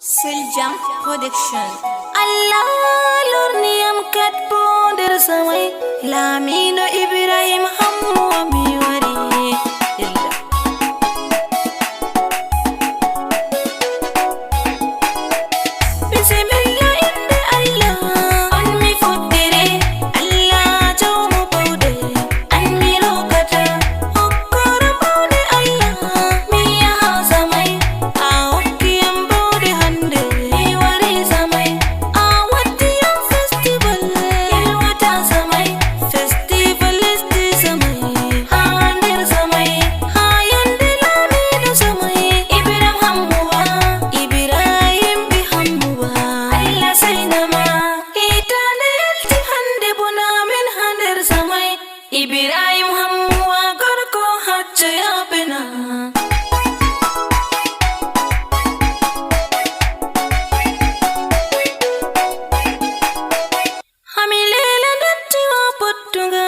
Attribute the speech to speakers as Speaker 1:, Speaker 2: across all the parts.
Speaker 1: Seljam Production. Allah lurni am kat ponder samai Lamino Ibrahim hammu ami wari Bismillah inda Allah on mi fuddire Allah jawmu bawde an mi lokata hokkora bawde Allah mi yaha samai a hokki am bawde hande mi wari samai a watti am festival yelwata samai festival lesdi samai ha nder samai ha yande lamiɗo samai Ibrahim hammuwa Ibrahim bi hammuwa Allah sainama hitande yalti hande bona min ha nder samai Ibrahim hammuwa gorko hacca yaɓena hami lela dottiwa pottuga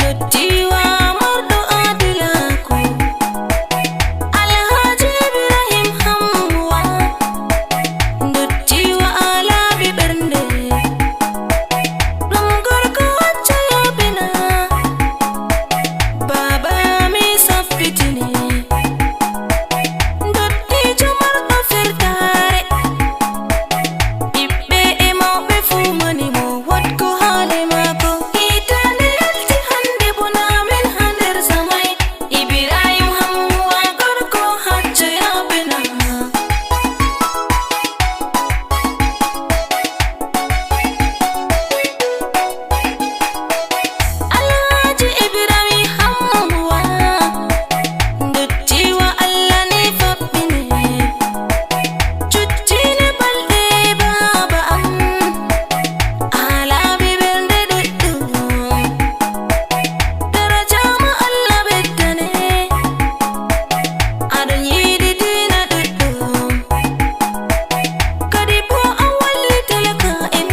Speaker 1: dottiwa marɗo adilaku Alhaji Ibrahim hammuwa dottiwa alaɓi ɓernde ɗum gorko hacca yaɓena baba mi saffitini dottijo marɗo fertare ɓiɓɓe e mawɓe fuu manimo wodko haali maako hitande yalti hande bona min ha nder samai Ibrahim hammuwa gorko hacca yaɓena Alhaji Ibrahim hammuwa dottiwa Allah ni faɓɓine cuccine balɗe baba am alaɓi ɓernde ɗuɗɗum darajama Allah beddane aɗon yiɗi dina ɗuɗɗum kadi bo a walli talaka en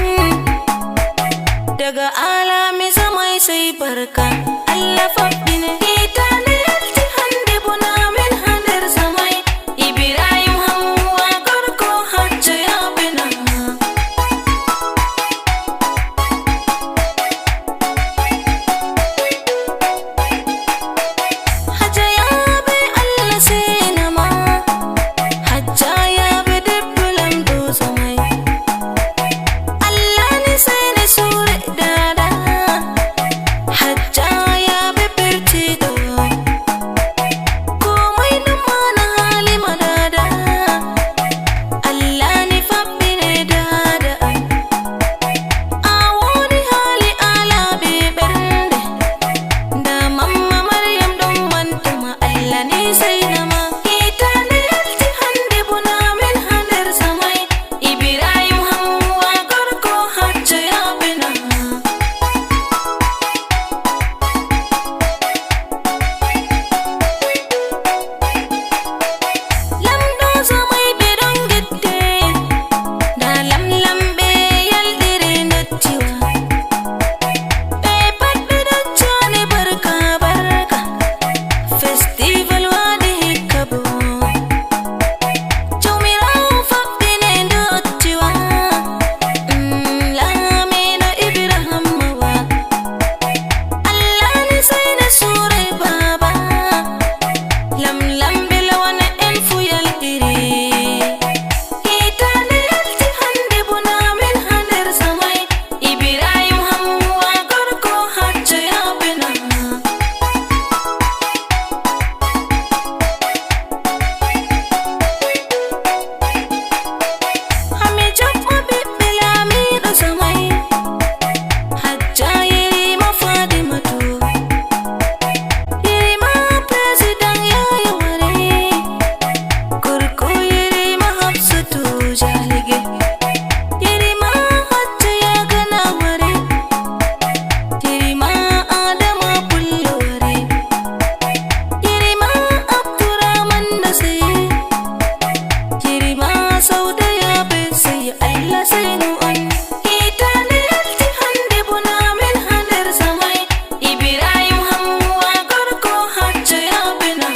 Speaker 1: daga alami samai sai barka Allah faɓɓine hitande yalti hande bona min ha nder samai Ibrahim hammuwa gorko hacca yaɓena hacca yaɓe Allah senama hacca yaɓe debbo lamɗo samai Allah ni sene sure dada hacca yaɓe pertiɗo komai ɗum mana halima dada Allah ni faɓɓine dada a woni haali alaɓe ɓernde nda mamma Maryam ɗum mantuma Allah ni sainama hitande yalti hande bona min ha nder samai Ibrahim hammuwa gorko hacca yaɓena lamɗo samai ɓe ɗon gedde nda lamlamɓe yalɗiri dottiwa ɓe pat ɓe doccani barka barka festival waɗi hikka bo jawmirawo faɓɓine dottiwa Lamiɗo Ibrahim wa Allah ni saina sure baba lamlamɓe lawana en fu yalɗiri hitande yalti hande bona min ha nder samai Ibrahim hammuwa gorko hacca yaɓena hami jaɓɓo ɓiɓɓe lamiɗo samai hacca yerima Fadimatu yerima président Yaya Ware gorko yerima Hafsatu Jalige yerima hacca Yagana Ware yerima Adama Pullo Ware yerima Abdurrahman Nasir yerima Sauda yaɓe sai Allah sainu on hitande yalti hande bona min ha nder samai Ibrahim hammuwa gorko hacca yaɓena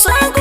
Speaker 1: Sa